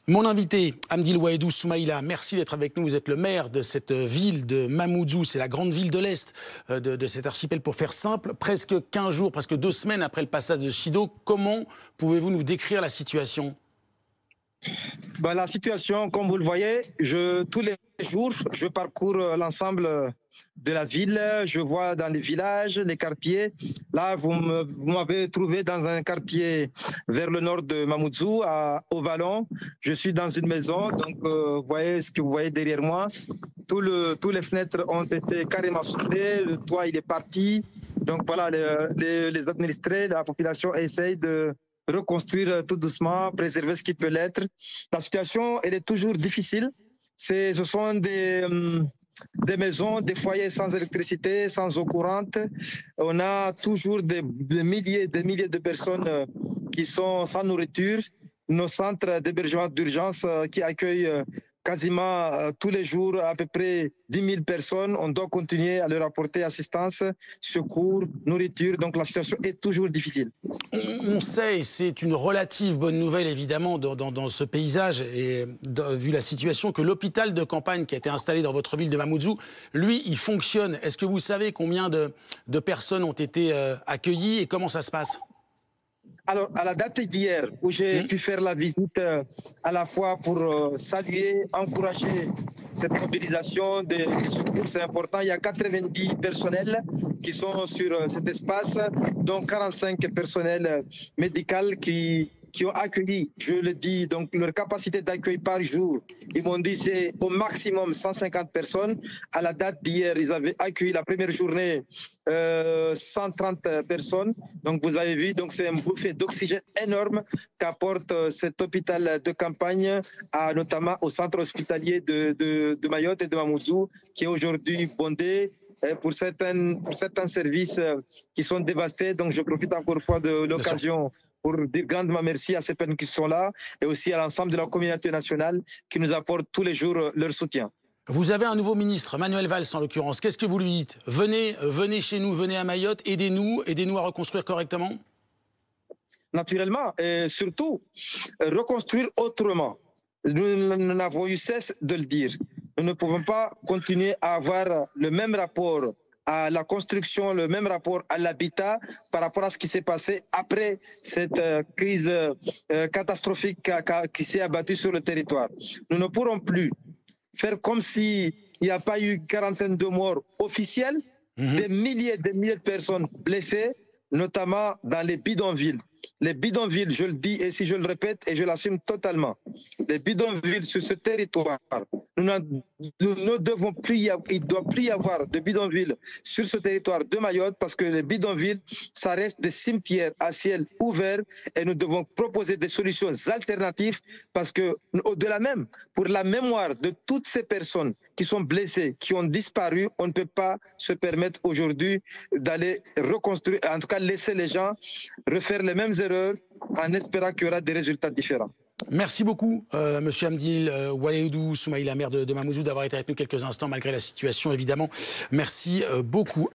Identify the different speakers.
Speaker 1: Mon invité, Hamdil Ouahedou Soumaïla, merci d'être avec nous. Vous êtes le maire de cette ville de Mamoudzou, c'est la grande ville de l'Est de cet archipel. Pour faire simple, presque 15 jours, presque 2 semaines après le passage de Chido, comment pouvez-vous nous décrire la situation ?
Speaker 2: La situation, comme vous le voyez, tous les jours, je parcours l'ensemble de la ville. Je vois dans les villages, les quartiers. Là, vous m'avez trouvé dans un quartier vers le nord de Mamoudzou, au Vallon. Je suis dans une maison, donc vous voyez ce que vous voyez derrière moi. Tous les fenêtres ont été carrément soufflées, le toit il est parti. Donc voilà, les administrés, la population essayent de reconstruire tout doucement, préserver ce qui peut l'être. La situation, elle est toujours difficile. Ce sont des maisons, des foyers sans électricité, sans eau courante. On a toujours des milliers de personnes qui sont sans nourriture. Nos centres d'hébergement d'urgence qui accueillent quasiment tous les jours à peu près 10 000 personnes. On doit continuer à leur apporter assistance, secours, nourriture. Donc la situation est toujours difficile.
Speaker 1: On sait, et c'est une relative bonne nouvelle évidemment dans ce paysage, et vu la situation, que l'hôpital de campagne qui a été installé dans votre ville de Mamoudzou, lui, il fonctionne. Est-ce que vous savez combien de personnes ont été accueillies et comment ça se passe ?
Speaker 2: Alors, à la date d'hier, où j'ai pu faire la visite à la fois pour saluer, encourager cette mobilisation des secours, c'est important. Il y a 90 personnels qui sont sur cet espace, dont 45 personnels médicaux qui ont accueilli, je le dis, donc leur capacité d'accueil par jour, ils m'ont dit c'est au maximum 150 personnes. À la date d'hier, ils avaient accueilli la première journée 130 personnes. Donc vous avez vu, donc c'est un bouffée d'oxygène énorme qu'apporte cet hôpital de campagne, notamment au centre hospitalier de Mayotte et de Mamoudzou, qui est aujourd'hui bondé pour certains services qui sont dévastés. Donc je profite encore une fois de l'occasion pour dire grandement merci à ces personnes qui sont là et aussi à l'ensemble de la communauté nationale qui nous apporte tous les jours leur soutien.
Speaker 1: Vous avez un nouveau ministre, Manuel Valls en l'occurrence. Qu'est-ce que vous lui dites ? Venez chez nous, venez à Mayotte, aidez-nous à reconstruire correctement.
Speaker 2: Naturellement, et surtout, reconstruire autrement. Nous n'avons eu cesse de le dire. Nous ne pouvons pas continuer à avoir le même rapport à la construction, le même rapport à l'habitat par rapport à ce qui s'est passé après cette crise catastrophique qui s'est abattue sur le territoire. Nous ne pourrons plus faire comme s'il n'y a pas eu quarantaine de morts officielles, des milliers de personnes blessées, notamment dans les bidonvilles. Les bidonvilles, je le dis et si je le répète et je l'assume totalement, les bidonvilles sur ce territoire, nous ne devons plus, il ne doit plus y avoir de bidonvilles sur ce territoire de Mayotte parce que les bidonvilles, ça reste des cimetières à ciel ouvert et nous devons proposer des solutions alternatives parce que, au-delà même, pour la mémoire de toutes ces personnes qui sont blessées, qui ont disparu, on ne peut pas se permettre aujourd'hui d'aller reconstruire, en tout cas laisser les gens refaire les mêmes erreurs en espérant qu'il y aura des résultats différents.
Speaker 1: Merci beaucoup, monsieur Hamdil Ouahedou Soumaïla, maire de Mamoudzou, d'avoir été avec nous quelques instants malgré la situation évidemment. Merci beaucoup.